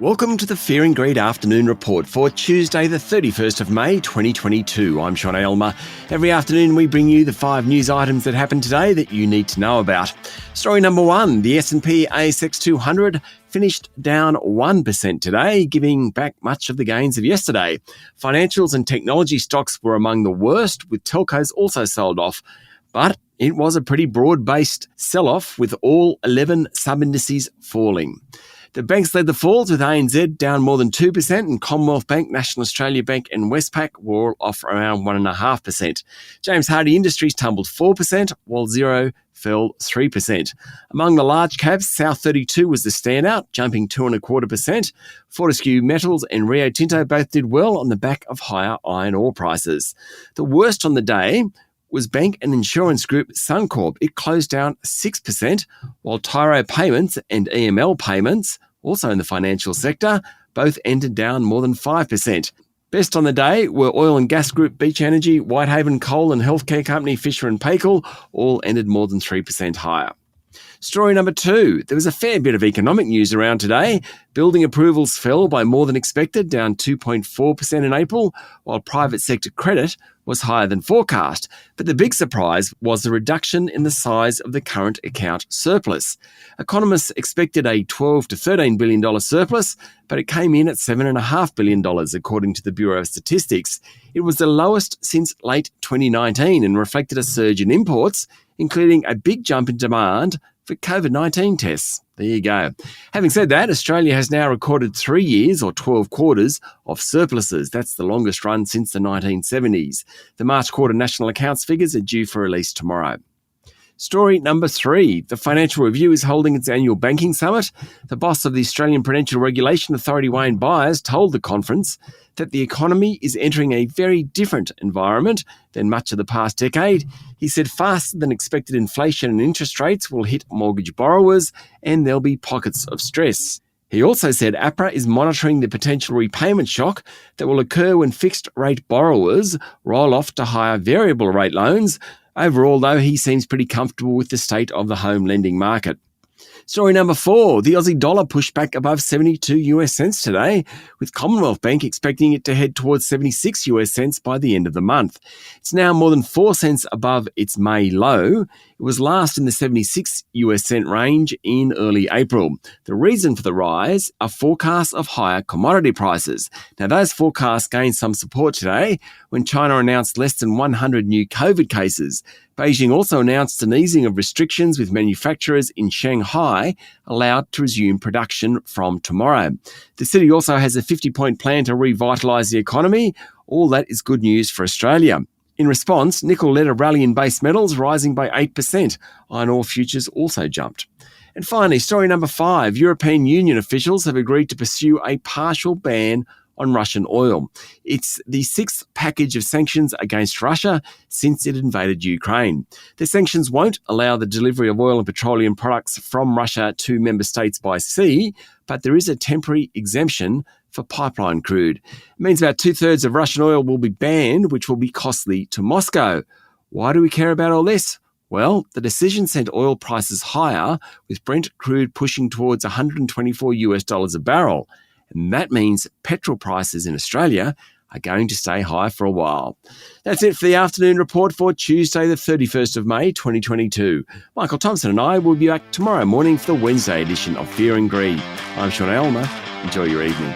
Welcome to the Fear and Greed Afternoon Report for Tuesday the 31st of May 2022. I'm Sean Aylmer. Every afternoon we bring you the 5 news items that happened today that you need to know about. Story number 1, the S&P ASX 200 finished down 1% today, giving back much of the gains of yesterday. Financials and technology stocks were among the worst, with telcos also sold off. But it was a pretty broad-based sell-off, with all 11 sub-indices falling. The banks led the falls, with ANZ down more than 2%, and Commonwealth Bank, National Australia Bank and Westpac were all off around 1.5%. James Hardie Industries tumbled 4%, while Xero fell 3%. Among the large caps, South32 was the standout, jumping 2.25%. Fortescue Metals and Rio Tinto both did well on the back of higher iron ore prices. The worst on the day was bank and insurance group Suncorp. It closed down 6%, while Tyro Payments and EML Payments, also in the financial sector, both ended down more than 5%. Best on the day were oil and gas group Beach Energy, Whitehaven Coal and healthcare company Fisher & Paykel, all ended more than 3% higher. Story number 2, there was a fair bit of economic news around today. Building approvals fell by more than expected, down 2.4% in April, while private sector credit was higher than forecast. But the big surprise was the reduction in the size of the current account surplus. Economists expected a $12 to $13 billion surplus, but it came in at $7.5 billion, according to the Bureau of Statistics. It was the lowest since late 2019 and reflected a surge in imports, including a big jump in demand for COVID-19 tests. There you go. Having said that, Australia has now recorded 3 years or 12 quarters of surpluses. That's the longest run since the 1970s. The March quarter national accounts figures are due for release tomorrow. Story number 3, the Financial Review is holding its annual banking summit. The boss of the Australian Prudential Regulation Authority, Wayne Byres, told the conference that the economy is entering a very different environment than much of the past decade. He said faster than expected inflation and interest rates will hit mortgage borrowers and there'll be pockets of stress. He also said APRA is monitoring the potential repayment shock that will occur when fixed-rate borrowers roll off to higher variable-rate loans. Overall, though, he seems pretty comfortable with the state of the home lending market. Story number 4, the Aussie dollar pushed back above 72 US cents today, with Commonwealth Bank expecting it to head towards 76 US cents by the end of the month. It's now more than 4 cents above its May low. It was last in the 76 US cent range in early April. The reason for the rise are forecasts of higher commodity prices. Now, those forecasts gained some support today when China announced less than 100 new COVID cases. Beijing also announced an easing of restrictions, with manufacturers in Shanghai allowed to resume production from tomorrow. The city also has a 50-point plan to revitalise the economy. All that is good news for Australia. In response, nickel led a rally in base metals, rising by 8%. Iron ore futures also jumped. And finally, story number 5, European Union officials have agreed to pursue a partial ban on Russian oil. It's the 6th package of sanctions against Russia since it invaded Ukraine. The sanctions won't allow the delivery of oil and petroleum products from Russia to member states by sea, but there is a temporary exemption for pipeline crude. It means about 2/3 of Russian oil will be banned, which will be costly to Moscow. Why do we care about all this? Well, the decision sent oil prices higher, with Brent crude pushing towards $124 a barrel. And that means petrol prices in Australia are going to stay high for a while. That's it for the afternoon report for Tuesday, the 31st of May, 2022. Michael Thompson and I will be back tomorrow morning for the Wednesday edition of Fear and Greed. I'm Sean Aylmer. Enjoy your evening.